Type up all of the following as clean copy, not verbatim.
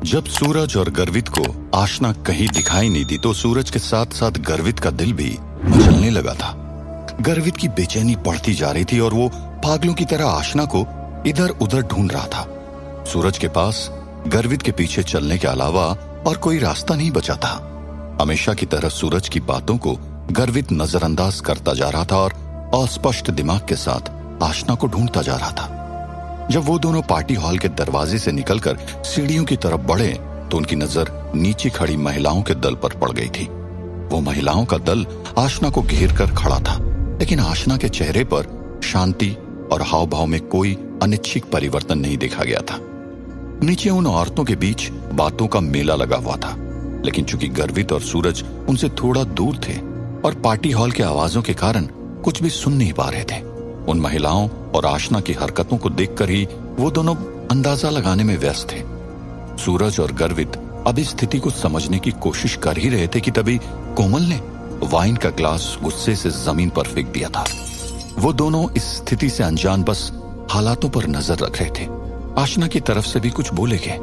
जब सूरज और गर्वित को आशना कहीं दिखाई नहीं दी तो सूरज के साथ साथ गर्वित का दिल भी मचलने लगा था। गर्वित की बेचैनी बढ़ती जा रही थी और वो पागलों की तरह आशना को इधर उधर ढूंढ रहा था। सूरज के पास गर्वित के पीछे चलने के अलावा और कोई रास्ता नहीं बचा था। हमेशा की तरह सूरज की बातों को गर्वित नजरअंदाज करता जा रहा था और अस्पष्ट दिमाग के साथ आशना को ढूंढता जा रहा था। जब वो दोनों पार्टी हॉल के दरवाजे से निकलकर सीढ़ियों की तरफ बढ़े तो उनकी नजर नीचे खड़ी महिलाओं के दल पर पड़ गई थी। वो महिलाओं का दल आशना को घेर कर खड़ा था, लेकिन आशना के चेहरे पर शांति और हाव भाव में कोई अनिच्छिक परिवर्तन नहीं देखा गया था। नीचे उन औरतों के बीच बातों का मेला लगा हुआ था, लेकिन चूंकि गर्वित और सूरज उनसे थोड़ा दूर थे और पार्टी हॉल के आवाजों के कारण कुछ भी सुन नहीं पा रहे थे, उन महिलाओं और आशना की हरकतों को देखकर ही वो दोनों अंदाजा लगाने में व्यस्त थे। सूरज और गर्वित अब इस स्थिति को समझने की कोशिश कर ही रहे थे कि तभी कोमल ने वाइन का ग्लास गुस्से से जमीन पर फेंक दिया था। वो दोनों इस स्थिति से अनजान बस हालातों पर नजर रख रहे थे। आशना की तरफ से भी कुछ बोले गए,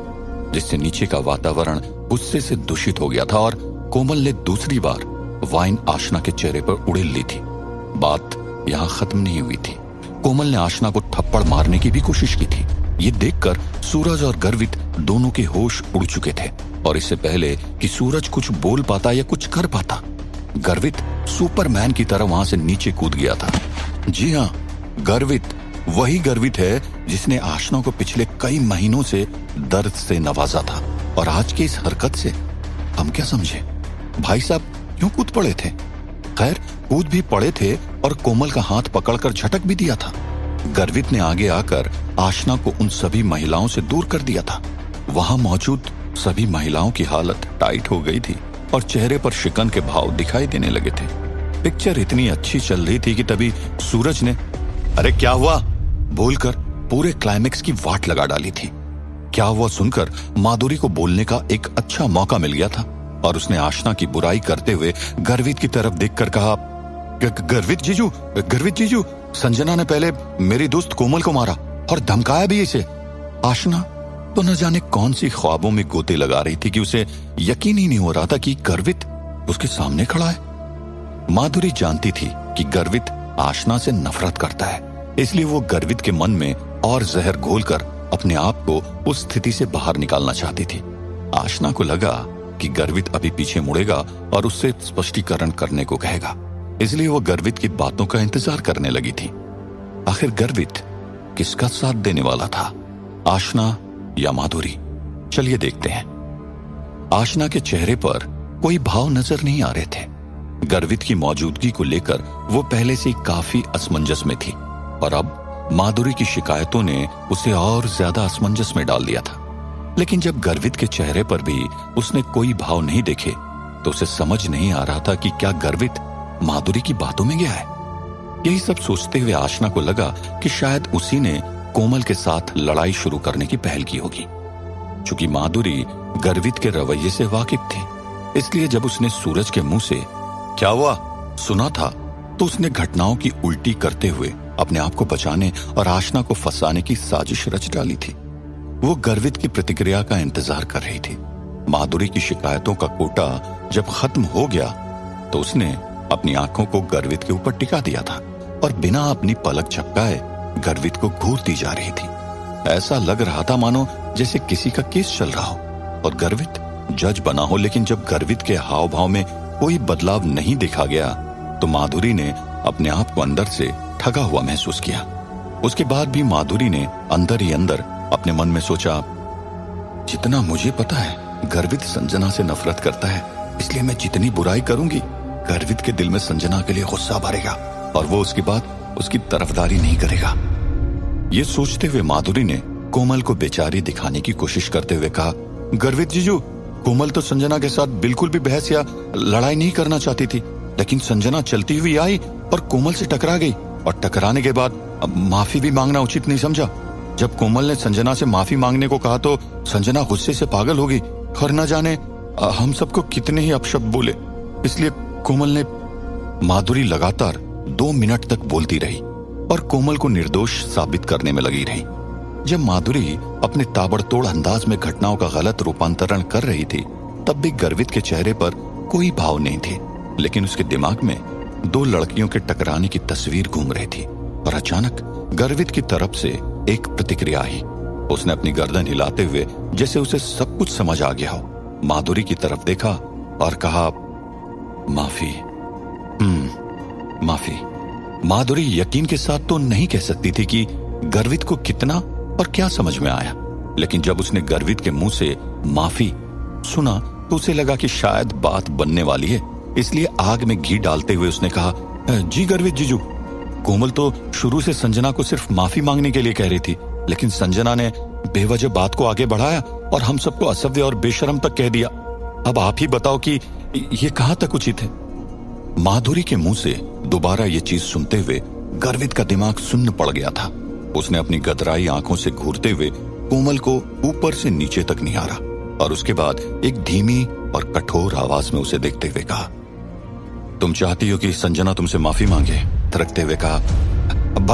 जिससे नीचे का वातावरण गुस्से से दूषित हो गया था और कोमल ने दूसरी बार वाइन आशना के चेहरे पर उड़ेल ली थी। बात यहां खत्म नहीं हुई थी। कोमल ने आशना को थप्पड़ मारने की भी कोशिश की थी। ये देखकर सूरज और गर्वित दोनों के होश उड़ चुके थे और इससे पहले कि सूरज कुछ बोल पाता या कुछ कर पाता, गर्वित सुपरमैन की तरह वहां से नीचे कूद गया था। जी हाँ, गर्वित वही गर्वित है जिसने आशना को पिछले कई महीनों से दर्द से नवाजा था और आज की इस हरकत से हम क्या समझे? भाई साहब क्यों कूद पड़े थे? खैर, कूद भी पड़े थे और कोमल का हाथ पकड़कर झटक भी दिया था। गर्वित ने आगे आकर आशना को उन सभी महिलाओं से दूर कर दिया था। वहां मौजूद सभी महिलाओं की हालत टाइट हो गई थी और चेहरे पर शिकन के भाव दिखाई देने लगे थे। पिक्चर इतनी अच्छी चल रही थी कि तभी सूरज ने अरे क्या हुआ बोलकर पूरे क्लाइमेक्स की वाट लगा डाली थी। क्या हुआ सुनकर माधुरी को बोलने का एक अच्छा मौका मिल गया था और उसने आशना की बुराई करते हुए गर्वित की तरफ देखकर कहा, गर्वित जीजू, संजना ने पहले मेरी दोस्त कोमल को मारा और धमकाया भी इसे। आशना तो न जाने कौन सी ख्वाबों में गोते लगा रही थी कि उसे यकीन ही नहीं हो रहा था कि गर्वित उसके सामने खड़ा है। माधुरी जानती थी कि गर्वित आशना से नफरत करता है, इसलिए वो गर्वित के मन में और जहर घोलकर अपने आप को उस स्थिति से बाहर निकालना चाहती थी। आशना को लगा कि गर्वित अभी पीछे मुड़ेगा और उससे स्पष्टीकरण करने को कहेगा, इसलिए वो गर्वित की बातों का इंतजार करने लगी थी। आखिर गर्वित किसका साथ देने वाला था, आशना या माधुरी? चलिए देखते हैं। आशना के चेहरे पर कोई भाव नजर नहीं आ रहे थे। गर्वित की मौजूदगी को लेकर वो पहले से काफी असमंजस में थी और अब माधुरी की शिकायतों ने उसे और ज्यादा असमंजस में डाल दिया था। लेकिन जब गर्वित के चेहरे पर भी उसने कोई भाव नहीं देखे तो उसे समझ नहीं आ रहा था कि क्या गर्वित माधुरी की बातों में गया है। यही सब सोचते हुए आशना को लगा कि शायद उसी ने कोमल के साथ लड़ाई शुरू करने की पहल की होगी। चूंकि माधुरी गर्वित के रवैये से वाकिफ थी, इसलिए जब उसने सूरज के मुंह से क्या हुआ सुना था तो उसने घटनाओं की उल्टी करते हुए अपने आप को बचाने और आशना को फंसाने की साजिश रच डाली थी। वो गर्वित की प्रतिक्रिया का इंतजार कर रही थी। माधुरी की शिकायतों का कोटा जब खत्म हो गया तो उसने अपनी आंखों को गर्वित के ऊपर टिका दिया था और बिना अपनी पलक झपकाए गर्वित को घूरती जा रही थी। ऐसा लग रहा था मानो जैसे किसी का केस चल रहा हो और गर्वित जज बना हो। लेकिन जब गर्वित के हाव भाव में कोई बदलाव नहीं देखा गया तो माधुरी ने अपने आप को अंदर से ठगा हुआ महसूस किया। उसके बाद भी माधुरी ने अंदर ही अंदर अपने मन में सोचा, जितना मुझे पता है गर्वित संजना से नफरत करता है, इसलिए मैं जितनी बुराई करूंगी गर्वित के दिल में संजना के लिए गुस्सा भरेगा और वो उसके बाद उसकी तरफदारी नहीं करेगा। ये सोचते हुए माधुरी ने कोमल को बेचारी दिखाने की कोशिश करते हुए कहा, गर्वित जीजू, कोमल तो संजना के साथ बिल्कुल भी बहस या लड़ाई नहीं करना चाहती थी, लेकिन संजना चलती हुई आई और कोमल से टकरा गई और टकराने के बाद माफी भी मांगना उचित नहीं समझा। जब कोमल ने संजना से माफी मांगने को कहा तो संजना गुस्से से पागल हो गई और न जाने हम सबको कितने ही अपशब्द बोले, इसलिए कोमल ने। माधुरी लगातार 2 मिनट तक बोलती रही और कोमल को निर्दोष साबित करने में लगी रही। जब माधुरी अपने ताबड़तोड़ अंदाज में घटनाओं का गलत रूपांतरण कर रही थी, तब भी गर्वित के चेहरे पर कोई भाव नहीं थे, लेकिन उसके दिमाग में दो लड़कियों के टकराने की तस्वीर घूम रही थी। और अचानक गर्वित की तरफ से एक प्रतिक्रिया आई। उसने अपनी गर्दन हिलाते हुए, जैसे उसे सब कुछ समझ आ गया हो, माधुरी की तरफ देखा और कहा, माफी। माफी। माधुरी यकीन के साथ तो नहीं कह सकती थी कि गर्वित को कितना और क्या समझ में आया, लेकिन जब उसने गर्वित के मुंह से माफी सुना तो उसे लगा कि शायद बात बनने वाली है। इसलिए आग में घी डालते हुए उसने कहा, जी गर्वित जीजू, कोमल तो शुरू से संजना को सिर्फ माफी मांगने के लिए कह रही थी, लेकिन संजना ने बेवजह बात को आगे बढ़ाया और हम सबको असभ्य और बेशर्म तक कह दिया। अब आप ही बताओ कि ये कहां तक उचित है। माधुरी के मुंह से दोबारा ये चीज सुनते हुए गर्वित का दिमाग सुन्न पड़ गया था। उसने अपनी गदराई आंखों से घूरते हुए कोमल को ऊपर से नीचे तक निहारा और उसके बाद एक धीमी और कठोर आवाज में उसे देखते हुए कहा, तुम चाहती हो कि संजना तुमसे माफी मांगे? थरकते हुए कहा,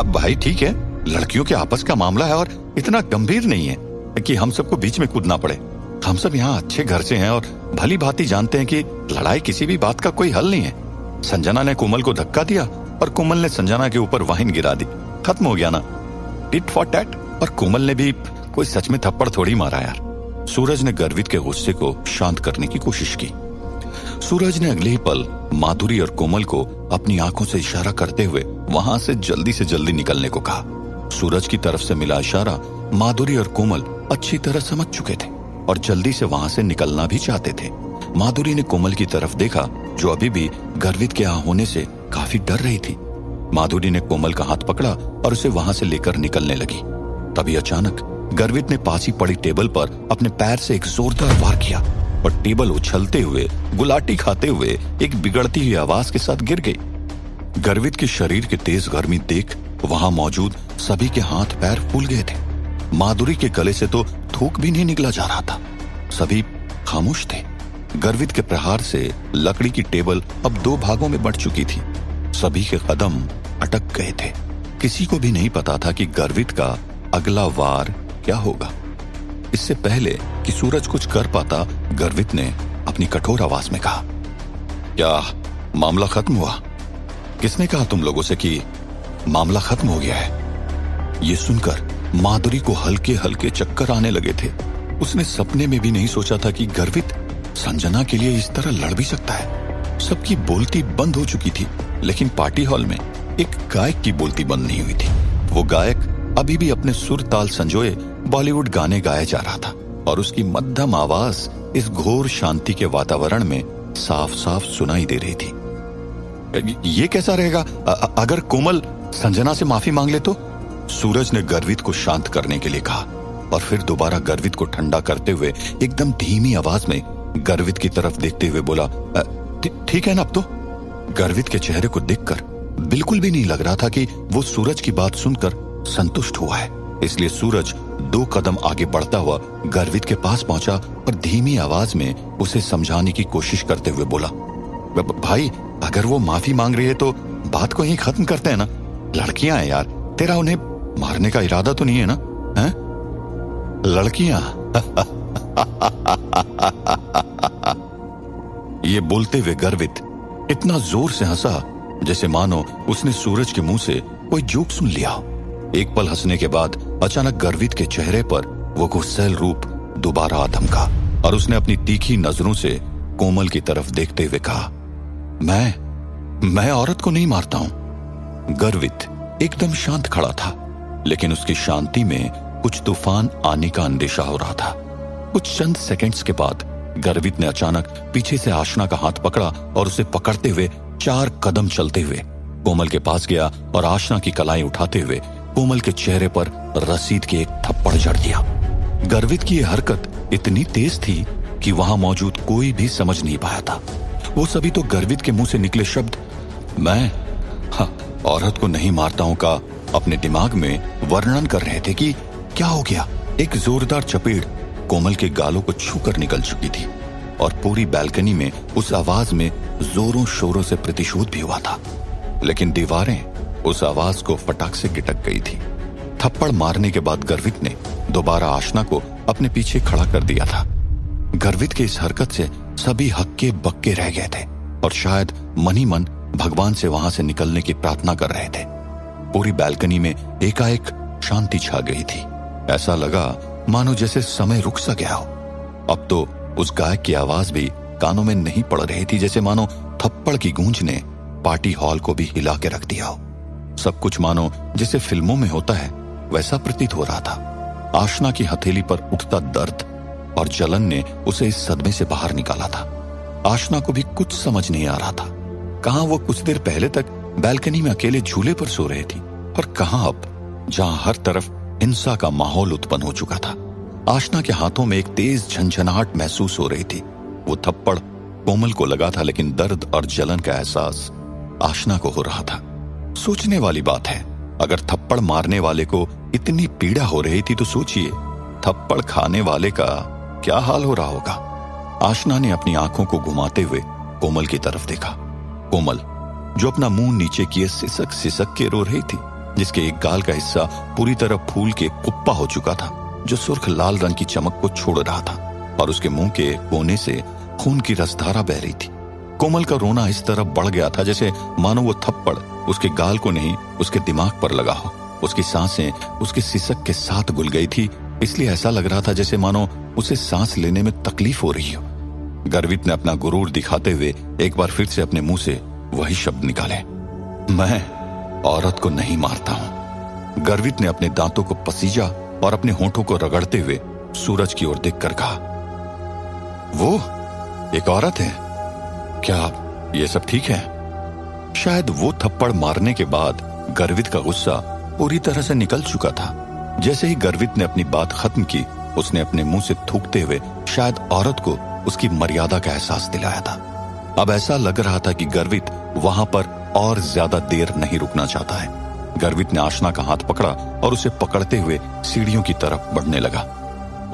भाई ठीक है, लड़कियों के आपस का मामला है और इतना गंभीर नहीं है कि हम सबको बीच में कूदना पड़े। हम सब यहाँ अच्छे घर से हैं और भली भांति जानते हैं कि लड़ाई किसी भी बात का कोई हल नहीं है। संजना ने कोमल को धक्का दिया और कोमल ने संजना के ऊपर वाइन गिरा दी, खत्म हो गया ना, टिट फॉर टैट। और कोमल ने भी कोई सच में थप्पड़ थोड़ी मारा यार। सूरज ने गर्वित के गुस्से को शांत करने की कोशिश की। सूरज ने अगले ही पल माधुरी और कोमल को अपनी आंखों से इशारा करते हुए वहां से जल्दी निकलने को कहा। सूरज की तरफ से मिला इशारा माधुरी और कोमल अच्छी तरह समझ चुके थे और जल्दी से वहां से निकलना भी चाहते थे। माधुरी ने कोमल की तरफ देखा, जो अभी भी गर्वित के यहाँ होने से काफी डर रही थी। माधुरी ने कोमल का हाथ पकड़ा और उसे वहां से लेकर निकलने लगी। तभी अचानक गर्वित ने पास ही पड़ी टेबल पर अपने पैर से एक जोरदार वार किया और टेबल उछलते हुए, गुलाटी खाते हुए एक बिगड़ती हुई आवाज के साथ गिर गई। गर्वित के शरीर की तेज गर्मी देख वहां मौजूद सभी के हाथ पैर फूल गए थे। माधुरी के गले से तो थूक भी नहीं निकला जा रहा था। सभी खामोश थे। गर्वित के प्रहार से लकड़ी की टेबल अब दो भागों में बंट चुकी थी। सभी के कदम अटक गए थे। किसी को भी नहीं पता था कि गर्वित का अगला वार क्या होगा। इससे पहले कि सूरज कुछ कर पाता, गर्वित ने अपनी कठोर आवाज में कहा, क्या मामला खत्म हुआ? किसने कहा तुम लोगों से कि मामला खत्म हो गया है? ये सुनकर माधुरी को हल्के हल्के चक्कर आने लगे थे। उसने सपने में भी नहीं सोचा था कि गर्वित संजना के लिए इस तरह लड़ भी सकता है। सबकी बोलती बंद हो चुकी थी, लेकिन पार्टी हॉल में एक गायक की बोलती बंद नहीं हुई थी। वो गायक अभी भी अपने सुर ताल संजोए बॉलीवुड गाने गाया जा रहा था और उसकी मध्यम आवाज इस घोर शांति के वातावरण में साफ साफ सुनाई दे रही थी। ये कैसा रहेगा अगर कोमल संजना से माफी मांग ले तो? सूरज ने गर्वित को शांत करने के लिए कहा और फिर दोबारा गर्वित को ठंडा करते हुए एकदम धीमी आवाज में गर्वित की तरफ देखते हुए बोला, ठीक है ना अब तो? गर्वित के चेहरे को देखकर बिल्कुल भी नहीं लग रहा था कि वो सूरज की बात सुनकर संतुष्ट हुआ है। इसलिए सूरज दो कदम आगे बढ़ता हुआ गर्वित के पास पहुंचा और धीमी आवाज में उसे समझाने की कोशिश करते हुए बोला, भाई अगर वो माफी मांग रही है तो बात को यहीं खत्म करते हैं ना। लड़कियां हैं यार, तेरा उन्हें मारने का इरादा तो नहीं है ना? हैं? लड़कियां? ये बोलते हुए गर्वित इतना जोर से हंसा जैसे मानो उसने सूरज के मुंह से कोई जोक सुन लिया। एक पल हंसने के बाद अचानक गर्वित के चेहरे पर वो गुस्सैल रूप दोबारा आ धमका और उसने अपनी तीखी नजरों से कोमल की तरफ देखते हुए कहा, मैं औरत को नहीं मारता हूं। गर्वित एकदम शांत खड़ा था, लेकिन उसकी शांति में कुछ तूफान आने का अंदेशा हो रहा था। कुछ चंद सेकंड्स के बाद गर्वित ने अचानक पीछे से आशना का हाथ पकड़ा और उसे पकड़ते हुए 4 कदम चलते हुए कोमल के पास गया और आशना की कलाई उठाते हुए कोमल के चेहरे पर रसीद के एक थप्पड़ जड़ दिया। गर्वित की यह हरकत इतनी तेज थी कि वहां मौजूद कोई भी समझ नहीं पाया था। वो सभी तो गर्वित के मुंह से निकले शब्द मैं औरत को नहीं मारता हूं का अपने दिमाग में वर्णन कर रहे थे कि क्या हो गया। एक जोरदार चपेट कोमल के गालों को छूकर निकल चुकी थी और पूरी बैल्कनी में उस आवाज में जोरों शोरों से प्रतिशोध भी हुआ था, लेकिन दीवारें उस आवाज को फटाक से गिटक गई थी। थप्पड़ मारने के बाद गर्वित ने दोबारा आशना को अपने पीछे खड़ा कर दिया था। गर्वित के इस हरकत से सभी हक्के बक्के रह गए थे और शायद मन ही मन भगवान से वहां से निकलने की प्रार्थना कर रहे थे। पूरी बैल्कनी में एकाएक शांति छा गई थी। ऐसा लगा मानो जैसे समय रुक सा गया हो। अब तो उस गायक की आवाज भी कानों में नहीं पड़ रही थी, जैसे मानो थप्पड़ की गूंज ने पार्टी हॉल को भी हिला के रख दिया हो। सब कुछ मानो जैसे फिल्मों में होता है वैसा प्रतीत हो रहा था। आशना की हथेली पर उठता दर्द और जलन ने उसे इस सदमे से बाहर निकाला था। आशना को भी कुछ समझ नहीं आ रहा था। कहां वो कुछ देर पहले तक बैल्कनी में अकेले झूले पर सो रही थी और कहां अब, जहां हर तरफ हिंसा का माहौल उत्पन्न हो चुका था। आशना के हाथों में एक तेज झंझनाहट महसूस हो रही थी। वो थप्पड़ कोमल को लगा था, लेकिन दर्द और जलन का एहसास आशना को हो रहा था। सोचने वाली बात है, अगर थप्पड़ मारने वाले को इतनी पीड़ा हो रही थी तो सोचिए थप्पड़ खाने वाले का क्या हाल हो रहा होगा। आशना ने अपनी आंखों को घुमाते हुए कोमल की तरफ देखा। कोमल जो अपना मुंह नीचे किए सिसक सिसक के रो रही थी, जिसके एक गाल का हिस्सा पूरी तरह फूल के कुप्पा हो चुका था, जो सुर्ख लाल रंग की चमक को छोड़ रहा था और उसके मुंह के कोने से खून की रसधारा बह रही थी। कोमल का रोना इस तरह बढ़ गया था जैसे मानो वो थप्पड़ उसके गाल को नहीं उसके दिमाग पर लगा हो। उसकी सांसें उसके सिसक के साथ घुल गई थी, इसलिए ऐसा लग रहा था जैसे मानो उसे सांस लेने में तकलीफ हो रही हो। गर्वित ने अपना गुरूर दिखाते हुए एक बार फिर से अपने मुंह से वही शब्द निकाले, मैं औरत को नहीं मारता हूं। गर्वित ने अपने दांतों को पसीजा और अपने होंठों को रगड़ते हुए सूरज की ओर देखकर कहा, वो एक औरत है क्या? ये सब ठीक है? शायद वो थप्पड़ मारने के बाद गर्वित का गुस्सा पूरी तरह से निकल चुका था। जैसे ही गर्वित ने अपनी बात खत्म की, उसने अपने मुंह से थूकते हुए शायद औरत को उसकी मर्यादा का एहसास दिलाया था। अब ऐसा लग रहा था कि गर्वित वहां पर और ज्यादा देर नहीं रुकना चाहता है। गर्वित ने आशना का हाथ पकड़ा और उसे पकड़ते हुए सीढ़ियों की तरफ बढ़ने लगा।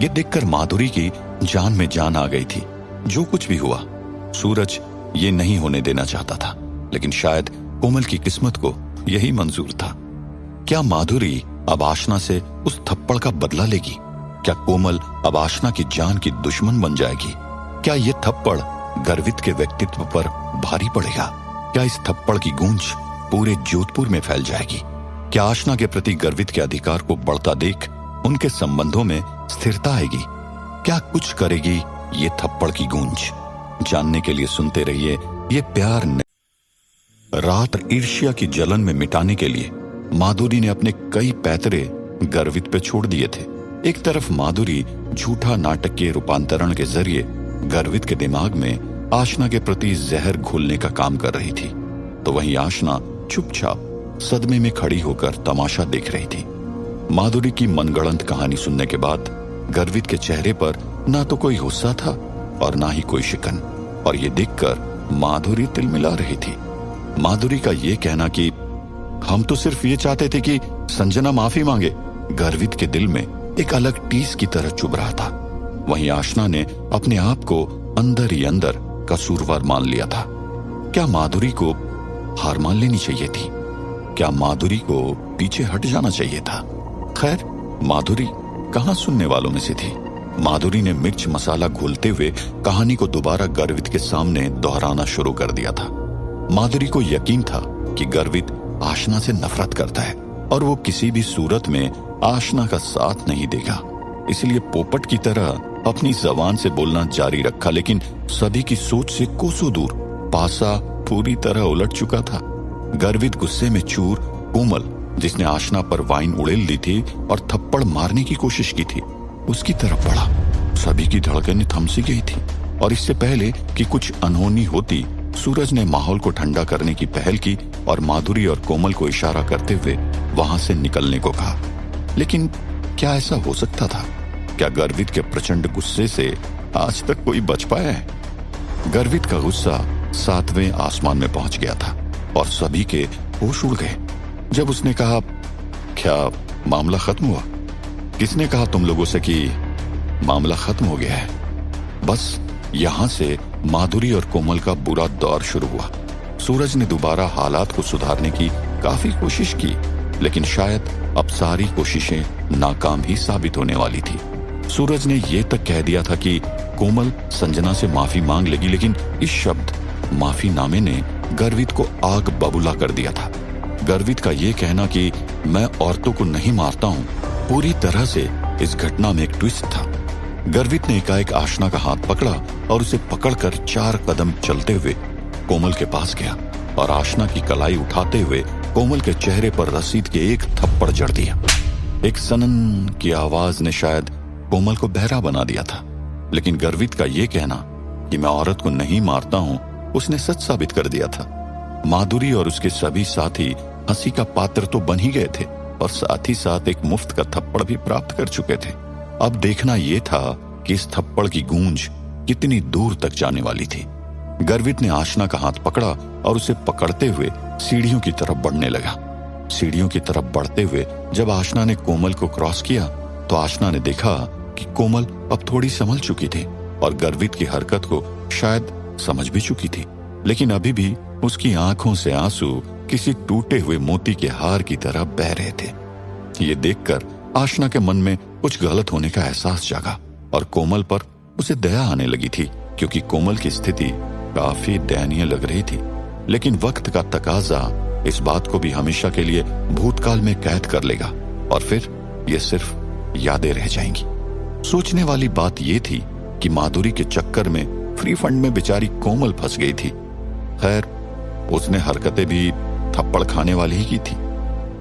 ये देखकर माधुरी की जान में जान आ गई थी। जो कुछ भी हुआ, सूरज ये नहीं होने देना चाहता था, लेकिन शायद कोमल की किस्मत को यही मंजूर था। क्या माधुरी अब आशना से उस थप्पड़ का बदला लेगी? क्या कोमल अब आशना की जान की दुश्मन बन जाएगी? क्या ये थप्पड़ गर्वित के व्यक्तित्व पर भारी पड़ेगा? क्या इस थप्पड़ की गूंज पूरे जोधपुर में फैल जाएगी? क्या आशना के प्रति गर्वित के अधिकार को बढ़ता देख उनके संबंधों में स्थिरता आएगी? क्या कुछ करेगी ये थप्पड़ की गूंज? जानने के लिए सुनते रहिए ये प्यार रात ईर्ष्या की जलन में मिटाने के लिए माधुरी ने अपने कई पैतरे गर्वित पे छोड़ दिए थे। एक तरफ माधुरी झूठा नाटक के रूपांतरण के जरिए गर्वित के दिमाग में आशना के प्रति जहर घोलने का काम कर रही थी, तो वहीं आशना चुपचाप सदमे में खड़ी होकर तमाशा देख रही थी। माधुरी की मनगढ़ंत कहानी सुनने के बाद गर्वित के चेहरे पर ना तो कोई गुस्सा था और ना ही कोई शिकन, और ये देखकर माधुरी तिलमिला रही थी। माधुरी का ये कहना कि हम तो सिर्फ ये चाहते थे कि संजना माफी मांगे, गर्वित के दिल में एक अलग टीस की तरह चुभ रहा था। वहीं आशना ने अपने आप को अंदर ही अंदर कसूरवार मान लिया था। क्या माधुरी को हार मान लेनी चाहिए थी? क्या माधुरी को पीछे हट जाना चाहिए था? खैर, माधुरी कहां सुनने वालों में से थी। माधुरी ने मिर्च मसाला घोलते हुए कहानी को दोबारा गर्वित के सामने दोहराना शुरू कर दिया था। माधुरी को यकीन था कि गर्वित आशना से नफरत करता है और वो किसी भी सूरत में आशना का साथ नहीं देगा। इसलिए पोपट की तरह अपनी जबान से बोलना जारी रखा, लेकिन सभी की सोच से कोसों दूर पासा पूरी तरह उलट चुका था। गर्वित गुस्से में चूर कोमल, जिसने आशना पर वाइन उड़ेल दी थी और थप्पड़ मारने की कोशिश की थी, उसकी तरफ बढ़ा। सभी की धड़कनें थम सी गई थी और इससे पहले कि कुछ अनहोनी होती, सूरज ने माहौल को ठंडा करने की पहल की और माधुरी और कोमल को इशारा करते हुए वहां से निकलने को कहा। लेकिन क्या ऐसा हो सकता था? क्या गर्वित के प्रचंड गुस्से से आज तक कोई बच पाया है? गर्वित का गुस्सा 7वें आसमान में पहुंच गया था और सभी के होश उड़ गए जब उसने कहा, क्या मामला खत्म हुआ? किसने कहा तुम लोगों से कि मामला खत्म हो गया है? बस यहां से माधुरी और कोमल का बुरा दौर शुरू हुआ। सूरज ने दोबारा हालात को सुधारने की काफी कोशिश की, लेकिन शायद अब सारी कोशिशें नाकाम ही साबित होने वाली थी। सूरज ने यह तक कह दिया था कि कोमल संजना से माफी मांग लेगी, लेकिन इस शब्द माफीनामे ने गर्वित को आग बबूला कर दिया था। गर्वित का यह कहना कि मैं औरतों को नहीं मारता हूं, पूरी तरह से इस घटना में एक ट्विस्ट था। गर्वित ने एकाएक आशना का हाथ पकड़ा और उसे पकड़कर 4 कदम चलते हुए कोमल के पास गया और आशना की कलाई उठाते हुए कोमल के चेहरे पर रसीद के एक थप्पड़ जड़ दिया। एक सनन की आवाज ने शायद कोमल को बहरा बना दिया था, लेकिन गर्वित का यह कहना कि मैं औरत को नहीं मारता हूं, उसने सच साबित कर दिया था। माधुरी और उसके सभी साथी हंसी का पात्र तो बन ही गए थे और साथ ही साथ एक मुफ्त का थप्पड़ भी प्राप्त कर चुके थे। अब देखना यह था कि इस थप्पड़ की गूंज कितनी दूर तक जाने वाली थी। गर्वित ने आशना का हाथ पकड़ा और उसे पकड़ते हुए सीढ़ियों की तरफ बढ़ने लगा। सीढ़ियों की तरफ बढ़ते हुए जब आशना ने कोमल को क्रॉस किया तो आशना ने देखा कि कोमल अब थोड़ी संभल चुकी थी और गर्वित की हरकत को शायद समझ भी चुकी थी, लेकिन अभी भी उसकी आंखों से आंसू किसी टूटे हुए मोती के हार की तरह बह रहे थे। ये देखकर आशना के मन में कुछ गलत होने का एहसास जागा और कोमल पर उसे दया आने लगी थी, क्योंकि कोमल की स्थिति काफी दयनीय लग रही थी। लेकिन वक्त का तकाजा इस बात को भी हमेशा के लिए भूतकाल में कैद कर लेगा और फिर ये सिर्फ यादें रह जाएंगी। सोचने वाली बात यह थी कि माधुरी के चक्कर में फ्री फंड में बेचारी कोमल फंस गई थी। खैर, उसने हरकतें भी थप्पड़ खाने वाली ही की थी।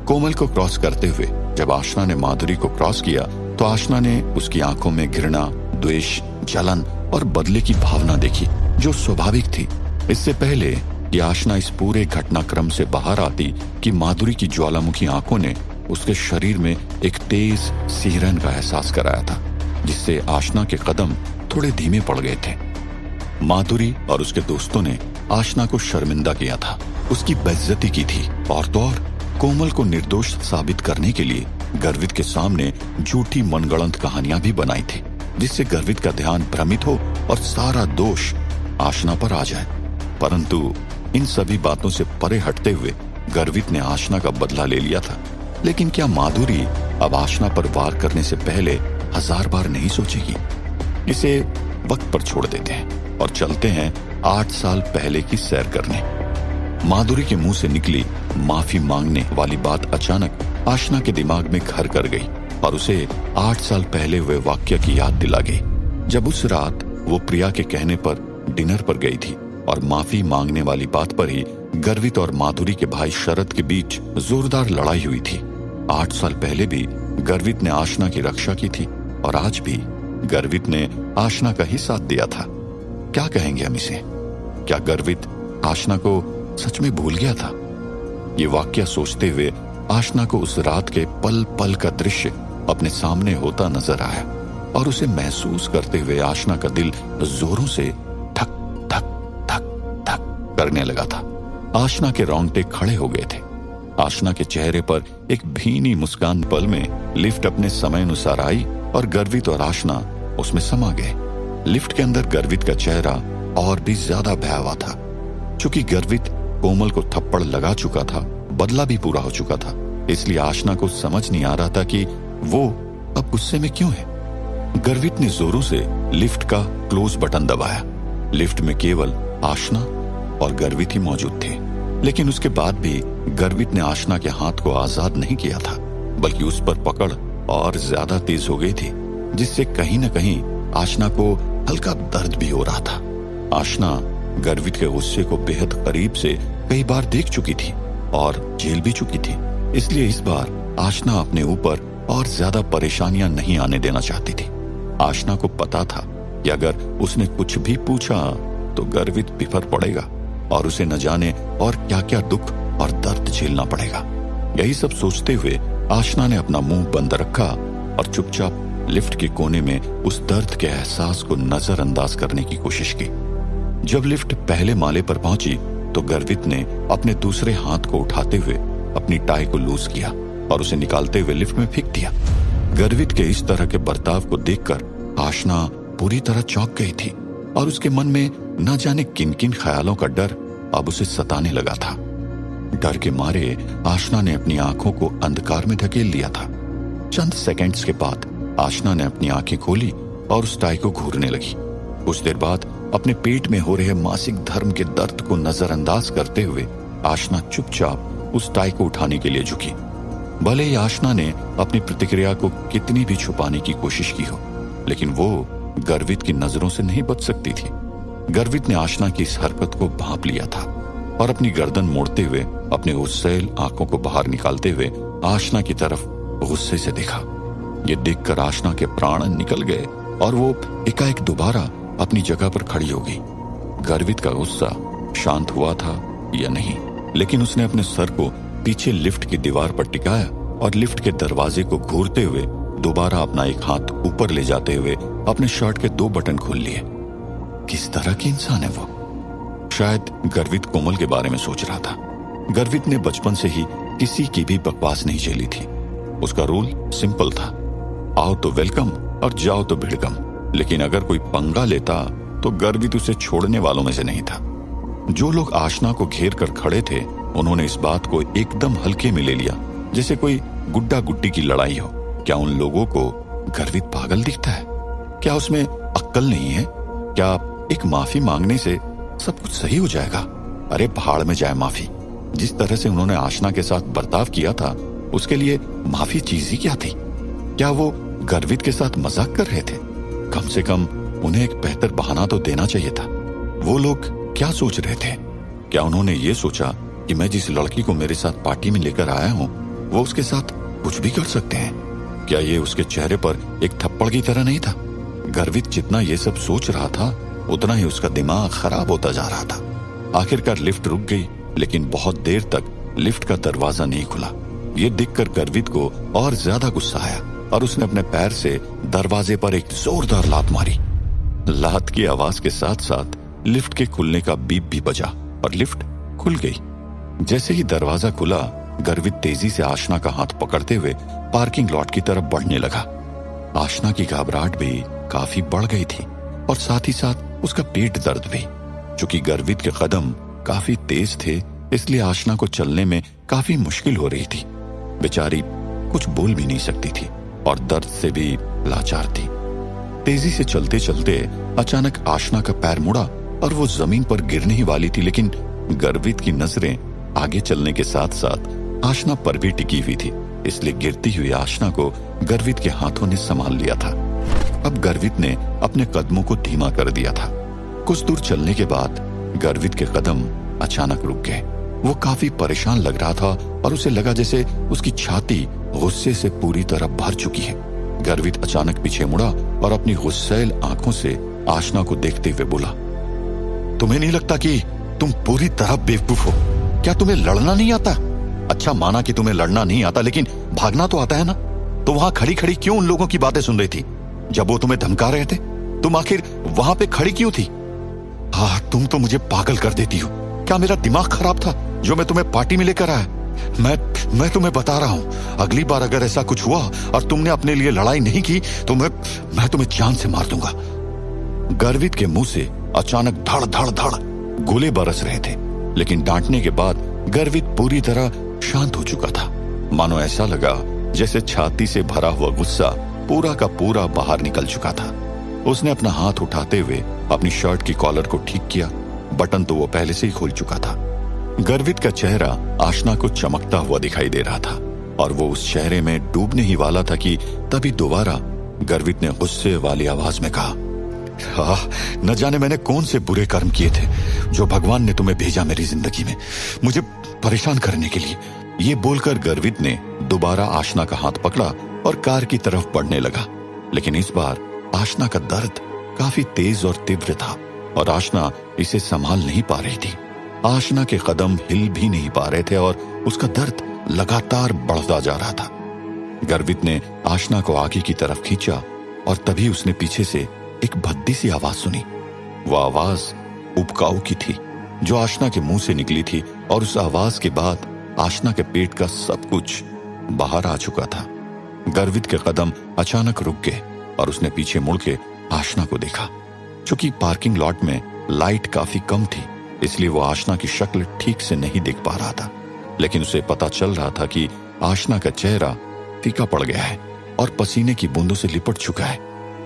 कोमल को क्रॉस करते हुए जब आशना ने माधुरी को क्रॉस किया तो आशना ने उसकी आंखों में घृणा, द्वेष, जलन और बदले की भावना देखी, जो स्वाभाविक थी। इससे पहले कि आशना इस पूरे घटनाक्रम से बाहर आती कि माधुरी की ज्वालामुखी आंखों ने उसके शरीर में एक तेज सिहरन का एहसास कराया था, जिससे आशना के कदम थोड़े धीमे पड़ गए थे। माधुरी और उसके दोस्तों ने आशना को शर्मिंदा किया था, उसकी बेइज्जती की थी और तो और कोमल को निर्दोष साबित करने के लिए गर्वित के सामने झूठी मनगढ़ंत कहानियां भी बनाई थी, जिससे गर्वित का ध्यान भ्रमित हो और सारा दोष आशना पर आ जाए। परंतु इन सभी बातों से परे हटते हुए गर्वित ने आशना का बदला ले लिया था। लेकिन क्या माधुरी अब आशना पर वार करने से पहले 1000 बार नहीं सोचेगी? इसे वक्त पर छोड़ देते हैं और चलते हैं 8 साल पहले की सैर करने। माधुरी के मुंह से निकली माफी मांगने वाली बात अचानक आशना के दिमाग में घर कर गई और उसे 8 साल पहले हुए वाक्य की याद दिला गई, जब उस रात वो प्रिया के कहने पर डिनर पर गई थी और माफी मांगने वाली बात पर ही गर्वित और माधुरी के भाई शरद के बीच जोरदार लड़ाई हुई थी। 8 साल पहले भी गर्वित ने आशना की रक्षा की थी और आज भी गर्वित ने आशना का ही साथ दिया था। क्या कहेंगे हम इसे? क्या गर्वित आशना को सच में भूल गया था? ये वाक्य सोचते हुए आशना को उस रात के पल पल का दृश्य अपने सामने होता नजर आया और उसे महसूस करते हुए आशना का दिल जोरों से धक धक धक धक करने लगा था। आशना के रोंगटे खड़े हो गए थे। आशना के चेहरे पर एक भीनी मुस्कान, पल में लिफ्ट अपने समय अनुसार आई और गर्वित और आशना उसमें समा गए। लिफ्ट के अंदर गर्वित का चेहरा और भी ज्यादा भयावह था। चूंकि गर्वित कोमल को थप्पड़ लगा चुका था, बदला भी पूरा हो चुका था, इसलिए आशना को समझ नहीं आ रहा था कि वो अब गुस्से में क्यों है। गर्वित ने जोरों से लिफ्ट का क्लोज बटन दबाया। लिफ्ट में केवल आशना और गर्वित ही मौजूद थे, लेकिन उसके बाद भी गर्वित ने आशना के हाथ को आजाद नहीं किया था, बल्कि उस पर पकड़ और ज्यादा तेज हो गई थी, जिससे कहीं न कहीं आशना को हल्का दर्द भी हो रहा था। आशना गर्वित के गुस्से को बेहद करीब से कई बार देख चुकी थी और झेल भी चुकी थी, इसलिए इस बार आशना अपने ऊपर और ज्यादा परेशानियां नहीं आने देना चाहती थी। आशना को पता था कि अगर उसने कुछ भी पूछा तो गर्वित बिफर पड़ेगा और उसे न जाने और क्या क्या दुख और दर्द झेलना पड़ेगा। यही सब सोचते हुए आशना ने अपना मुंह बंद रखा और चुपचाप लिफ्ट के कोने में उस दर्द के एहसास को नजरअंदाज करने की कोशिश की। जब लिफ्ट पहले माले पर पहुंची तो गर्वित ने अपने दूसरे हाथ को उठाते हुए अपनी टाई को लूज किया और उसे निकालते हुए लिफ्ट में फेंक दिया। गर्वित के इस तरह के बर्ताव को देखकर आशना पूरी तरह चौंक गई थी और उसके मन में न जाने किन किन ख्यालों का डर अब उसे सताने लगा था। डर के मारे आशना ने अपनी आंखों को अंधकार में धकेल दिया था। चंद सेकंड्स के बाद आशना ने अपनी आंखें खोली और उस टाई को घूरने लगी। कुछ देर बाद अपने पेट में हो रहे मासिक धर्म के दर्द को नजरअंदाज करते हुए आशना चुपचाप उस टाई को उठाने के लिए झुकी। भले ही आशना ने अपनी प्रतिक्रिया को कितनी भी छुपाने की कोशिश की हो, लेकिन वो गर्वित की नजरों से नहीं बच सकती थी। गर्वित ने आशना की इस हरकत को भांप लिया था और अपनी गर्दन मोड़ते हुए अपनी गुस्सैल आंखों को बाहर निकालते हुए आशना की तरफ गुस्से से देखा। ये देखकर आशना के प्राण निकल गए और वो एकाएक दोबारा अपनी जगह पर खड़ी हो गई। गर्वित का गुस्सा शांत हुआ था या नहीं, लेकिन उसने अपने सर को पीछे लिफ्ट की दीवार पर टिकाया और लिफ्ट के दरवाजे को घूरते हुए दोबारा अपना एक हाथ ऊपर ले जाते हुए अपने शर्ट के 2 बटन खोल लिए। किस तरह की इंसान है वो? शायद गर्वित कोमल के बारे में सोच रहा था। गर्वित ने बचपन से ही किसी की भी बकवास नहीं झेली थी। उसका रूल सिंपल था, आओ तो वेलकम और जाओ तो भिड़कम। लेकिन अगर कोई पंगा लेता तो गर्वित उसे छोड़ने वालों में से नहीं था। जो लोग आशना को घेर कर खड़े थे, उन्होंने इस बात को एकदम हल्के में ले लिया, जैसे कोई गुड्डा गुड्डी की लड़ाई हो। क्या उन लोगों को गर्वित पागल दिखता है? क्या उसमें अक्ल नहीं है? क्या एक माफी मांगने से सब कुछ सही हो जाएगा? अरे भाड़ में जाए माफी। जिस तरह से उन्होंने आशना के साथ बर्ताव किया था, उसके लिए माफी चीज ही क्या थी? क्या वो गर्वित के साथ मजाक कर रहे थे? कम से कम उन्हें एक बेहतर बहाना तो देना चाहिए था। वो लोग क्या सोच रहे थे? क्या उन्होंने ये सोचा कि मैं जिस लड़की को मेरे साथ पार्टी में लेकर आया हूं, वो उसके साथ कुछ भी कर सकते हैं? क्या ये उसके चेहरे पर एक थप्पड़ की तरह नहीं था? गर्वित जितना ये सब सोच रहा था, उतना ही उसका दिमाग खराब होता जा रहा था। आखिरकार लिफ्ट रुक गई, लेकिन बहुत देर तक लिफ्ट का दरवाजा नहीं खुला। ये देखकर गर्वित को और ज्यादा गुस्सा आया और उसने अपने पैर से दरवाजे पर एक जोरदार लात मारी। लात की आवाज के साथ साथ लिफ्ट के खुलने का बीप भी बजा और लिफ्ट खुल गई। जैसे ही दरवाजा खुला, गर्वित तेजी से आशना का हाथ पकड़ते हुए पार्किंग लॉट की तरफ बढ़ने लगा। आशना की घबराहट भी काफी बढ़ गई थी और साथ ही साथ उसका पेट दर्द भी। चूंकि गर्वित के कदम काफी तेज थे, इसलिए आशना को चलने में काफी मुश्किल हो रही थी। बेचारी कुछ बोल भी नहीं सकती थी और दर्द से भी लाचार थी। तेजी से चलते चलते अचानक आशना का पैर मुड़ा और वो जमीन पर गिरने ही वाली थी, लेकिन गर्वित की नजरें आगे चलने के साथ साथ आशना पर भी टिकी हुई थी, इसलिए गिरती हुई आशना को गर्वित के हाथों ने संभाल लिया था। अब गर्वित ने अपने कदमों को धीमा कर दिया था। कुछ दूर चलने के बाद गर्वित के कदम अचानक रुक गए। वो काफी परेशान लग रहा था और उसे लगा जैसे उसकी छाती गुस्से से पूरी तरह भर चुकी है। गर्वित अचानक पीछे मुड़ा और अपनी गुस्सैल आंखों से आशना को देखते हुए बोला, तुम्हें नहीं लगता कि तुम पूरी तरह बेवकूफ हो? क्या तुम्हें लड़ना नहीं आता? अच्छा, माना कि तुम्हें लड़ना नहीं आता, लेकिन भागना तो आता है ना? तो वहां खड़ी खड़ी क्यों उन लोगों की बातें सुन रही थी जब वो तुम्हें धमका रहे थे? तुम आखिर वहां पे खड़ी क्यों थी? हाँ, तुम तो मुझे पागल कर देती हो। क्या मेरा दिमाग खराब था जो मैं तुम्हें पार्टी में लेकर आया? मैं तुम्हें बता रहा हूं, अगली बार अगर ऐसा कुछ हुआ और तुमने अपने लिए लड़ाई नहीं की तो मैं तुम्हें जान से मार दूंगा। गर्वित के मुंह से अचानक धड़ धड़ धड़ गोले बरस रहे थे, लेकिन डांटने के बाद गर्वित पूरी तरह शांत हो चुका था। मानो ऐसा लगा जैसे छाती से भरा हुआ गुस्सा पूरा का पूरा बाहर निकल चुका था। उसने अपना हाथ उठाते हुए अपनी शर्ट की कॉलर को ठीक किया। बटन तो वो पहले से ही खोल चुका था। गर्वित का चेहरा आशना को चमकता हुआ दिखाई दे रहा था और वो उस चेहरे में डूबने ही वाला था कि तभी दोबारा गर्वित ने गुस्से वाली आवाज में कहा, न जाने मैंने कौन से बुरे कर्म किए थे जो भगवान ने तुम्हें भेजा मेरी जिंदगी में, मुझे परेशान करने के लिए। ये बोलकर गर्वित ने दोबारा आशना का हाथ पकड़ा और कार की तरफ बढ़ने लगा, लेकिन इस बार आशना का दर्द काफी तेज और तीव्र था और आशना इसे संभाल नहीं पा रही थी। आशना के कदम हिल भी नहीं पा रहे थे और उसका दर्द लगातार बढ़ता जा रहा था। गर्वित ने आशना को आगे की तरफ खींचा और तभी उसने पीछे से एक भद्दी सी आवाज सुनी। वो आवाज उबकाऊ की थी जो आशना के मुंह से निकली थी और उस आवाज के बाद आशना के पेट का सब कुछ बाहर आ चुका था। गर्वित के कदम अचानक रुक गए और उसने पीछे मुड़ के आशना को देखा। चूंकि पार्किंग लॉट में लाइट काफी कम थी, इसलिए वो आशना की शक्ल ठीक से नहीं देख पा रहा था। लेकिन उसे पता चल रहा था कि आशना का चेहरा फीका पड़ गया है और पसीने की बूंदों से लिपट चुका है।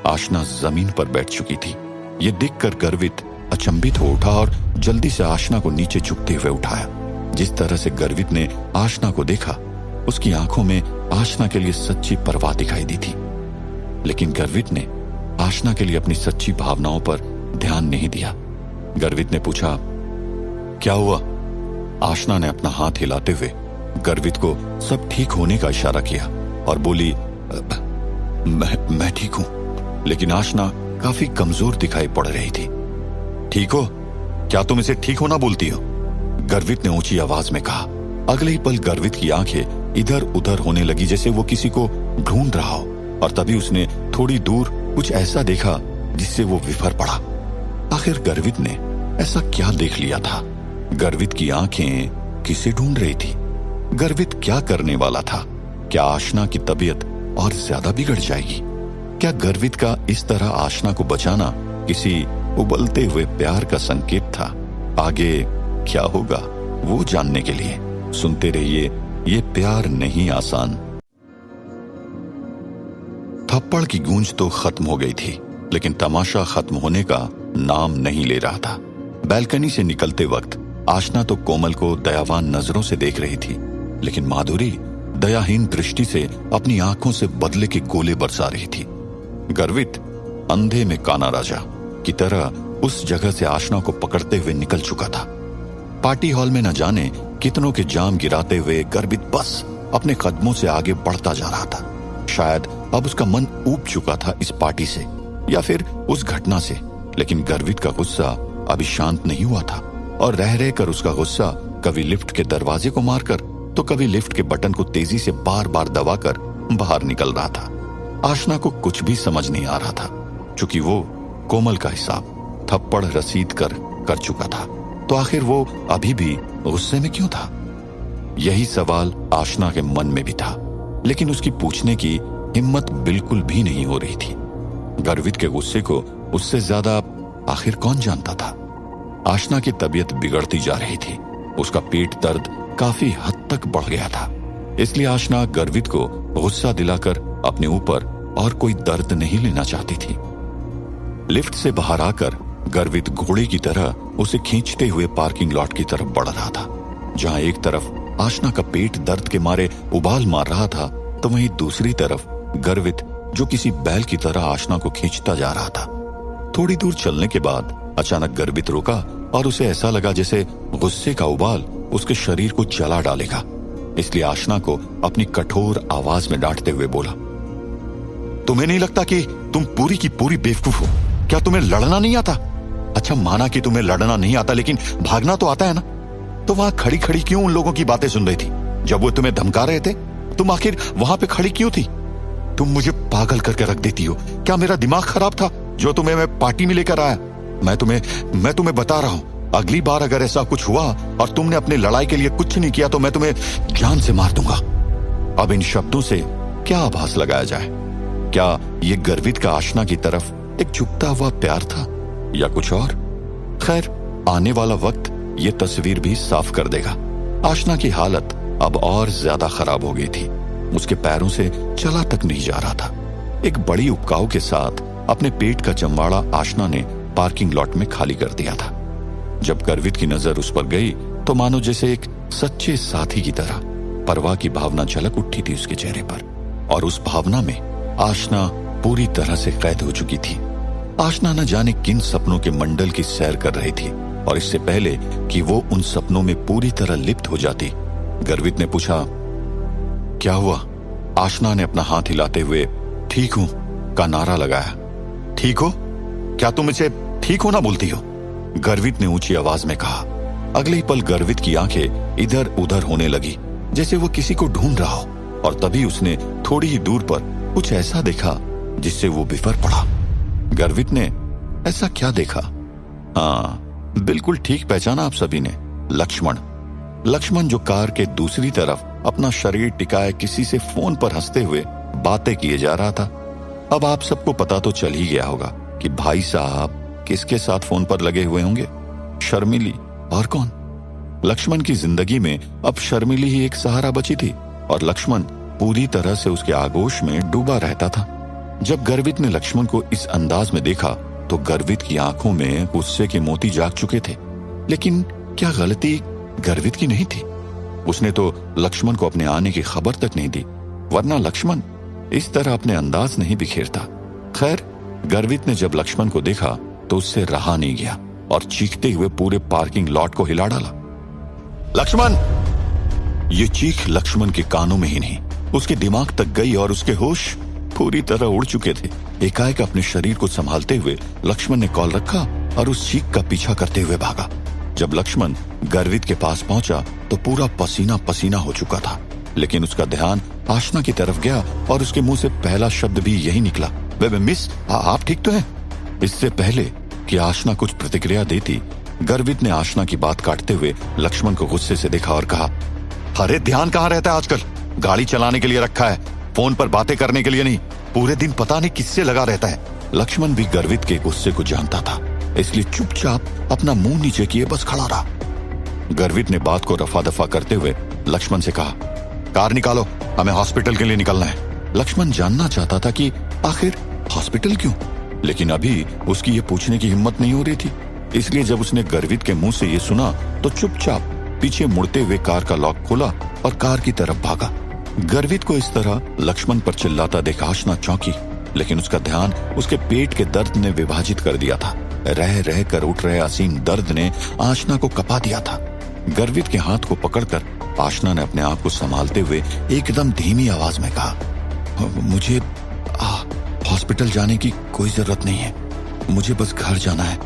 आशना जमीन पर बैठ चुकी थी। ये देखकर गर्वित अचंभित हो उठा और जल्दी से आशना को नीचे झुकते हुए उठाया। जिस तरह से गर्वित ने आशना को देखा, उसकी आंखों में आशना के लिए सच्ची परवाह दिखाई दी थी। लेकिन गर्वित ने आशना के लिए अपनी सच्ची भावनाओं पर ध्यान नहीं दिया। गर्वित ने पूछा, क्या हुआ? आशना ने अपना हाथ हिलाते हुए गर्वित को सब ठीक होने का इशारा किया और बोली, मैं ठीक हूं। लेकिन आशना काफी कमजोर दिखाई पड़ रही थी। ठीक हो? क्या तुम इसे ठीक होना बोलती हो? गर्वित ने ऊंची आवाज में कहा। अगले ही पल गर्वित की आंखें इधर उधर होने लगी जैसे वो किसी को ढूंढ रहा हो, और तभी उसने थोड़ी दूर कुछ ऐसा देखा जिससे वो विफर पड़ा। आखिर गर्वित ने ऐसा क्या देख लिया था? गर्वित की आंखें किसे ढूंढ रही थी? गर्वित क्या करने वाला था? क्या आशना की तबीयत और ज्यादा बिगड़ जाएगी? क्या गर्वित का इस तरह आशना को बचाना किसी उबलते हुए प्यार का संकेत था? आगे क्या होगा वो जानने के लिए सुनते रहिए ये प्यार नहीं आसान। थप्पड़ की गूंज तो खत्म हो गई थी, लेकिन तमाशा खत्म होने का नाम नहीं ले रहा था। बैल्कनी से निकलते वक्त आशना तो कोमल को दयावान नजरों से देख रही थी, लेकिन माधुरी दयाहीन दृष्टि से अपनी आंखों से बदले के गोले बरसा रही थी। गर्वित अंधे में काना राजा की तरह उस जगह से आशना को पकड़ते हुए निकल चुका था। पार्टी हॉल में न जाने कितनों के जाम गिराते हुए गर्वित बस अपने कदमों से आगे बढ़ता जा रहा था। शायद अब उसका मन ऊब चुका था इस पार्टी से या फिर उस घटना से, लेकिन गर्वित का गुस्सा अभी शांत नहीं हुआ था और रह रहकर उसका गुस्सा कभी लिफ्ट के दरवाजे को मारकर तो कभी लिफ्ट के बटन को तेजी से बार बार दबाकर बाहर निकल रहा था। आशना को कुछ भी समझ नहीं आ रहा था, क्योंकि वो कोमल का हिसाब थप्पड़ रसीद कर चुका था, तो आखिर वो अभी भी गुस्से में क्यों था? यही सवाल आशना के मन में भी था, लेकिन उसकी पूछने की हिम्मत बिल्कुल भी नहीं हो रही थी। गर्वित के गुस्से को उससे ज्यादा आखिर कौन जानता था? आशना की तबीयत बिगड़ती जा रही थी। उसका पेट दर्द काफी हद तक बढ़ गया था, इसलिए आशना गर्वित को गुस्सा दिलाकर अपने ऊपर और कोई दर्द नहीं लेना चाहती थी। लिफ्ट से बाहर आकर गर्वित घोड़े की तरह उसे खींचते हुए पार्किंग लॉट की तरफ बढ़ रहा था, जहां एक तरफ आशना का पेट दर्द के मारे उबाल मार रहा था, तो वहीं दूसरी तरफ गर्वित जो किसी बैल की तरह आशना को खींचता जा रहा था। थोड़ी दूर चलने के बाद अचानक गर्वित रुका और उसे ऐसा लगा जैसे गुस्से का उबाल उसके शरीर को जला डालेगा। इसलिए आशना को अपनी कठोर आवाज में डांटते हुए बोला, तुम्हें नहीं लगता कि तुम पूरी की पूरी बेवकूफ हो? क्या तुम्हें लड़ना नहीं आता? अच्छा, माना कि तुम्हें लड़ना नहीं आता, लेकिन भागना तो आता है ना? तो वहां खड़ी खड़ी क्यों उन लोगों की बातें सुन रही थी? जब वो तुम्हें धमका रहे थे, तुम आखिर वहां पे खड़ी क्यों थी? तुम मुझे पागल करके रख देती हो। क्या मेरा दिमाग खराब था जो तुम्हें मैं पार्टी में लेकर आया? मैं तुम्हें बता रहा हूं, अगली बार अगर ऐसा कुछ हुआ और तुमने अपनी लड़ाई के लिए कुछ नहीं किया तो मैं तुम्हें जान से मार दूंगा। अब इन शब्दों से क्या आभास लगाया जाए? क्या ये गर्वित का आशना की तरफ एक झुकता हुआ प्यार था या कुछ और? खैर, आने वाला वक्त ये तस्वीर भी साफ कर देगा। आशना की हालत अब और ज्यादा खराब हो गई थी। उसके पैरों से चला तक नहीं जा रहा था। एक बड़ी उपकाऊ के साथ अपने पेट का जमवाड़ा आशना ने पार्किंग लॉट में खाली कर दिया था। जब गर्वित की नजर उस पर गई तो मानो जैसे एक सच्चे साथी की तरह परवाह की भावना झलक उठी थी उसके चेहरे पर, और उस भावना में आशना पूरी तरह से कैद हो चुकी थी। आशना न जाने किन सपनों के मंडल की सैर कर रही थी, और इससे पहले कि वो उन सपनों में पूरी तरह लिप्त हो जाती, गर्वित ने पूछा, क्या हुआ? आशना ने अपना हाथ हिलाते हुए ठीक हूं का नारा लगाया। ठीक हो? क्या तुम इसे ठीक होना बोलती हो? गर्वित ने ऊंची आवाज में कहा। अगले ही पल गर्वित की आंखें इधर उधर होने लगी जैसे वो किसी को ढूंढ रहा हो, और तभी उसने थोड़ी ही दूर पर कुछ ऐसा देखा जिससे वो बिफर पड़ा। गर्वित ने ऐसा क्या देखा? हाँ, बिल्कुल ठीक पहचाना आप सभी ने। लक्ष्मण जो कार के दूसरी तरफ अपना शरीर टिकाए किसी से फोन पर हंसते हुए बातें किए जा रहा था। अब आप सबको पता तो चल ही गया होगा कि भाई साहब किसके साथ फोन पर लगे हुए होंगे। शर्मिली और कौन? लक्ष्मण की जिंदगी में अब शर्मिली ही एक सहारा बची थी और लक्ष्मण पूरी तरह से उसके आगोश में डूबा रहता था। जब गर्वित ने लक्ष्मण को इस अंदाज में देखा तो गर्वित की आंखों में गुस्से के मोती जाग चुके थे। लेकिन क्या गलती गर्वित की नहीं थी? उसने तो लक्ष्मण को अपने आने की खबर तक नहीं दी, वरना लक्ष्मण इस तरह अपने अंदाज नहीं बिखेरता। खैर, गर्वित ने जब लक्ष्मण को देखा तो उससे रहा नहीं गया और चीखते हुए पूरे पार्किंग लॉट को हिला डाला। लक्ष्मण! ये चीख लक्ष्मण के कानों में ही नहीं, उसके दिमाग तक गई और उसके होश पूरी तरह उड़ चुके थे। एकाएक अपने शरीर को संभालते हुए लक्ष्मण ने कॉल रखा और उस चीख का पीछा करते हुए भागा। जब लक्ष्मण गर्वित के पास पहुंचा तो पूरा पसीना पसीना हो चुका था, लेकिन उसका ध्यान आशना की तरफ गया और उसके मुंह से पहला शब्द भी यही निकला, वे मिस, आप ठीक तो हैं? इससे पहले कि आशना कुछ प्रतिक्रिया देती, गर्वित ने आशना की बात काटते हुए लक्ष्मण को गुस्से से देखा और कहा, अरे ध्यान कहाँ रहता है आजकल? गाड़ी चलाने के लिए रखा है, फोन पर बातें करने के लिए नहीं। पूरे दिन पता नहीं किससे लगा रहता है। लक्ष्मण भी गर्वित के गुस्से को जानता था, इसलिए चुपचाप अपना मुंह नीचे किए बस खड़ा रहा। गर्वित ने बात को रफा दफा करते हुए लक्ष्मण से कहा, कार निकालो, हमें हॉस्पिटल के लिए निकलना है। लक्ष्मण जानना चाहता था कि आखिर हॉस्पिटल क्यों, लेकिन अभी उसकी ये पूछने की हिम्मत नहीं हो रही थी। इसलिए जब उसने गर्वित के मुंह से ये सुना तो चुपचाप पीछे मुड़ते हुए कार का लॉक खोला और कार की तरफ भागा। गर्वित को इस तरह लक्ष्मण पर चिल्लाता देख आशना चौंकी, लेकिन उसका ध्यान उसके पेट के दर्द ने विभाजित कर दिया था। रह रह कर उठ रहे असीम दर्द ने आशना को कपा दिया था। गर्वित के हाथ को पकड़कर आशना ने अपने आप को संभालते हुए एकदम धीमी आवाज में कहा, मुझे हॉस्पिटल जाने की कोई जरूरत नहीं है, मुझे बस घर जाना है।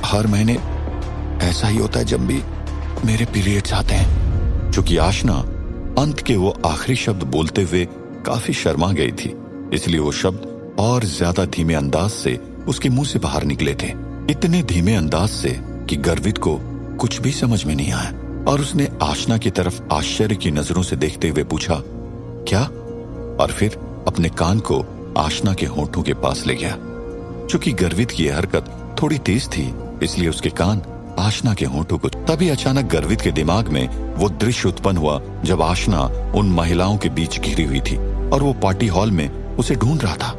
हर महीने ऐसा ही होता है जब भी मेरे पीरियड्स आते हैं। चूंकि आशना अंत के वो आखिरी शब्द बोलते हुए काफी शर्मा गई थी, इसलिए वो शब्द और ज्यादा धीमे अंदाज से उसके मुंह से बाहर निकले थे। इतने धीमे अंदाज से कि गर्वित को कुछ भी समझ में नहीं आया और उसने आशना की तरफ आश्चर्य की नजरों से देखते हुए पूछा, क्या? और फिर अपने कान को आशना के होंठों के पास ले गया। चूंकि गर्वित की यह हरकत थोड़ी तेज थी, इसलिए उसके कान आशना के होंठों को। तभी अचानक गर्वित के दिमाग में वो दृश्य उत्पन्न हुआ जब आशना उन महिलाओं के बीच घिरी हुई थी और वो पार्टी हॉल में उसे ढूंढ रहा था।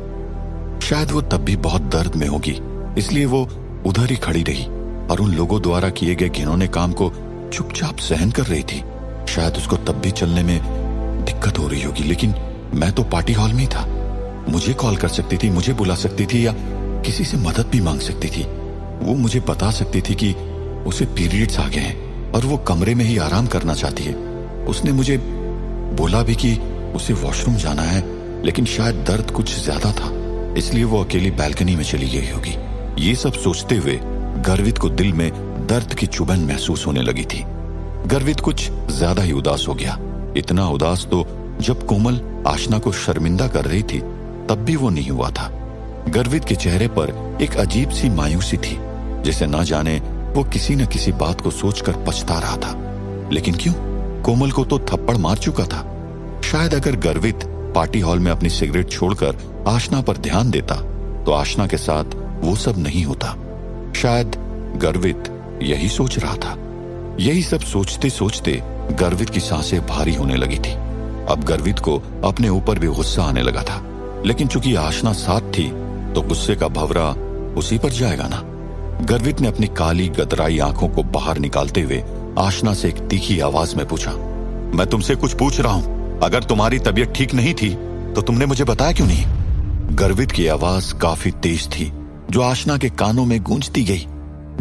शायद वो तब भी बहुत दर्द में होगी, इसलिए वो उधर ही खड़ी रही और उन लोगों द्वारा किए गए घिनौने काम को चुपचाप सहन कर रही थी। शायद उसको तब भी चलने में दिक्कत हो रही होगी, लेकिन मैं तो पार्टी हॉल में ही था। मुझे कॉल कर सकती थी, मुझे बुला सकती थी या किसी से मदद भी मांग सकती थी। वो मुझे बता सकती थी कि उसे पीरियड्स आ गए हैं और वो कमरे में ही आराम करना चाहती है। उसने मुझे बोला भी कि उसे वॉशरूम जाना है, लेकिन शायद दर्द कुछ ज्यादा था, इसलिए वो अकेली बैल्कनी में चली गई होगी। ये सब सोचते हुए गर्वित को दिल में दर्द की चुभन महसूस होने लगी थी। गर्वित कुछ ज्यादा ही उदास हो गया। इतना उदास तो जब कोमल आशना को शर्मिंदा कर रही थी तब भी वो नहीं हुआ था। गर्वित के चेहरे पर एक अजीब सी मायूसी थी, जैसे ना जाने वो किसी न किसी बात को सोचकर पछता रहा था। लेकिन क्यों? कोमल को तो थप्पड़ मार चुका था। शायद अगर गर्वित पार्टी हॉल में अपनी सिगरेट छोड़कर आशना पर ध्यान देता तो आशना के साथ वो सब नहीं होता। शायद गर्वित यही सोच रहा था। यही सब सोचते सोचते गर्वित की सांसें भारी होने लगी थी। अब गर्वित को अपने ऊपर भी गुस्सा आने लगा था, लेकिन चूंकि आशना साथ थी तो गुस्से का भंवरा उसी पर जाएगा ना। गर्वित ने अपनी काली गदराई आंखों को बाहर निकालते हुए आशना से एक तीखी आवाज में पूछा, मैं तुमसे कुछ पूछ रहा हूं। अगर तुम्हारी तबीयत ठीक नहीं थी तो तुमने मुझे बताया क्यों नहीं? गर्वित की आवाज काफी तेज थी, जो आशना के कानों में गूंजती गई।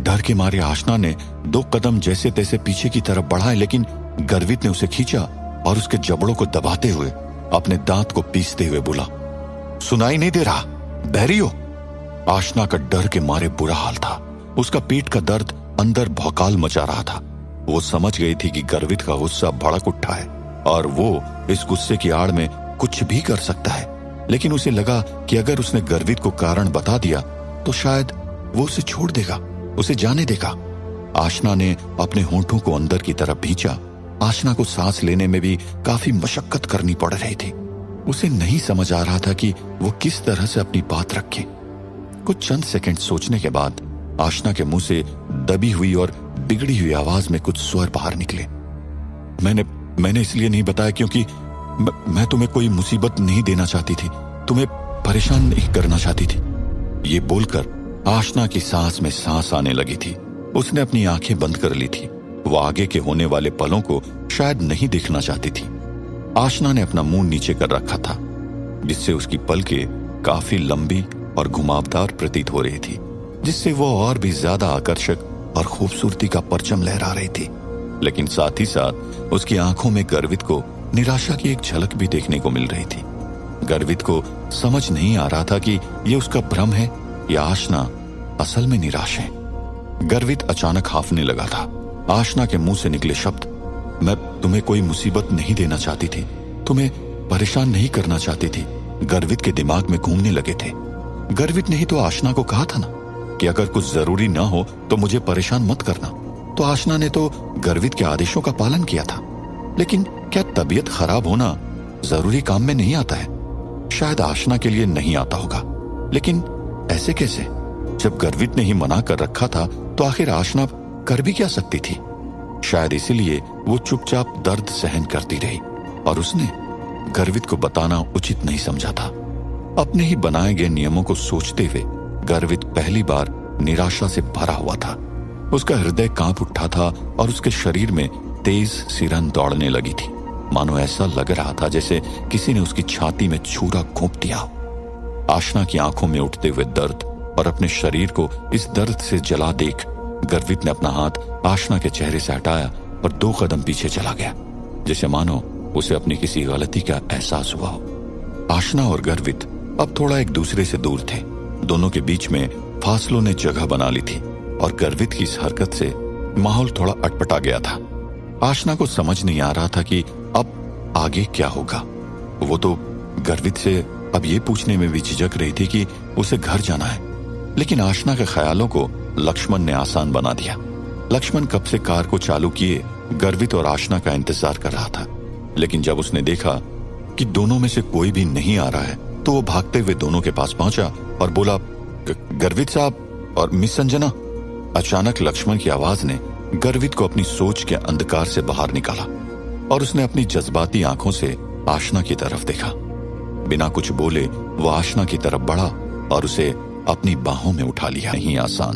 डर के मारे आशना ने 2 कदम जैसे तैसे पीछे की तरफ बढ़ाए, लेकिन गर्वित ने उसे खींचा और उसके जबड़ों को दबाते हुए अपने दांत को पीसते हुए बोला, सुनाई नहीं दे रहा? बहरी हो? आशना का डर के मारे बुरा हाल था। उसका पेट का दर्द अंदर भौकाल मचा रहा था। वो समझ गई थी कि गर्वित का गुस्सा भड़क उठा है और वो इस गुस्से की आड़ में कुछ भी कर सकता है। लेकिन उसे लगा कि अगर उसने गर्वित को कारण बता दिया तो शायद वो उसे छोड़ देगा, उसे जाने देगा। आशना ने अपने होंठों को अंदर की तरफ भींचा। आशना को सांस लेने में भी काफी मशक्कत करनी पड़ रही थी। उसे नहीं समझ आ रहा था कि वो किस तरह से अपनी बात रखे। कुछ चंद सेकंड सोचने के बाद आशना के मुंह से दबी हुई और बिगड़ी हुई आवाज में कुछ स्वर बाहर निकले। मैंने इसलिए नहीं बताया क्योंकि मैं तुम्हें कोई मुसीबत नहीं देना चाहती थी, तुम्हें परेशान नहीं करना चाहती थी। ये बोलकर आशना की सांस में सांस आने लगी थी। उसने अपनी आंखें बंद कर ली थी। वो आगे के होने वाले पलों को शायद नहीं देखना चाहती थी। आशना ने अपना मुंह नीचे कर रखा था, जिससे उसकी पलकें काफी लंबी और घुमावदार प्रतीत हो रही थी, जिससे वो और भी ज्यादा आकर्षक और खूबसूरती का परचम लहरा रही थी। लेकिन साथ ही साथ उसकी आंखों में गर्वित को निराशा की एक झलक भी देखने को मिल रही थी। गर्वित को समझ नहीं आ रहा था कि ये उसका भ्रम है या आशना असल में निराश है। गर्वित अचानक हांफने लगा था। आशना के मुंह से निकले शब्द, मैं तुम्हें कोई मुसीबत नहीं देना चाहती थी, तुम्हें परेशान नहीं करना चाहती थी, गर्वित के दिमाग में घूमने लगे थे। गर्वित ने ही तो आशना को कहा था ना कि अगर कुछ जरूरी ना हो तो मुझे परेशान मत करना। तो आशना ने तो गर्वित के आदेशों का पालन किया था। लेकिन क्या तबीयत खराब होना जरूरी काम में नहीं आता है? शायद आशना के लिए नहीं आता होगा, लेकिन ऐसे कैसे? जब गर्वित ने ही मना कर रखा था तो आखिर आशना कर भी क्या सकती थी? शायद इसीलिए वो चुपचाप दर्द सहन करती रही और उसने गर्वित को बताना उचित नहीं समझा था। अपने ही बनाए गए नियमों को सोचते हुए गर्वित पहली बार निराशा से भरा हुआ था। उसका हृदय कांप उठा था और उसके शरीर में तेज सिरन दौड़ने लगी थी, मानो ऐसा लग रहा था जैसे किसी ने उसकी छाती में छुरा घोंप दिया। आशना की आंखों में उठते हुए दर्द और अपने शरीर को इस दर्द से जला देख गर्वित ने अपना हाथ आशना के चेहरे से हटाया और 2 कदम पीछे चला गया, जैसे मानो उसे अपनी किसी गलती का एहसास हुआ हो। आशना और गर्वित अब थोड़ा एक दूसरे से दूर थे। दोनों के बीच में फासलों ने जगह बना ली थी और गर्वित की इस हरकत से माहौल थोड़ा अटपटा गया था। आशना को समझ नहीं आ रहा था कि अब आगे क्या होगा। वो तो गर्वित से अब ये पूछने में भी झिझक रही थी कि उसे घर जाना है, लेकिन आशना के ख्यालों को लक्ष्मण ने आसान बना दिया। लक्ष्मण कब से कार को चालू किए गर्वित और आशना का इंतजार कर रहा था, लेकिन जब उसने देखा कि दोनों में से कोई भी नहीं आ रहा है तो वो भागते हुए दोनों के पास पहुंचा और बोला, गर्वित साहब और मिस संजना। अचानक लक्ष्मण की आवाज ने गर्वित को अपनी सोच के अंधकार से बाहर निकाला और उसने अपनी जज्बाती आंखों से आशना की तरफ देखा। बिना कुछ बोले वो आशना की तरफ बढ़ा और उसे अपनी बाहों में उठा लिया। नहीं आसान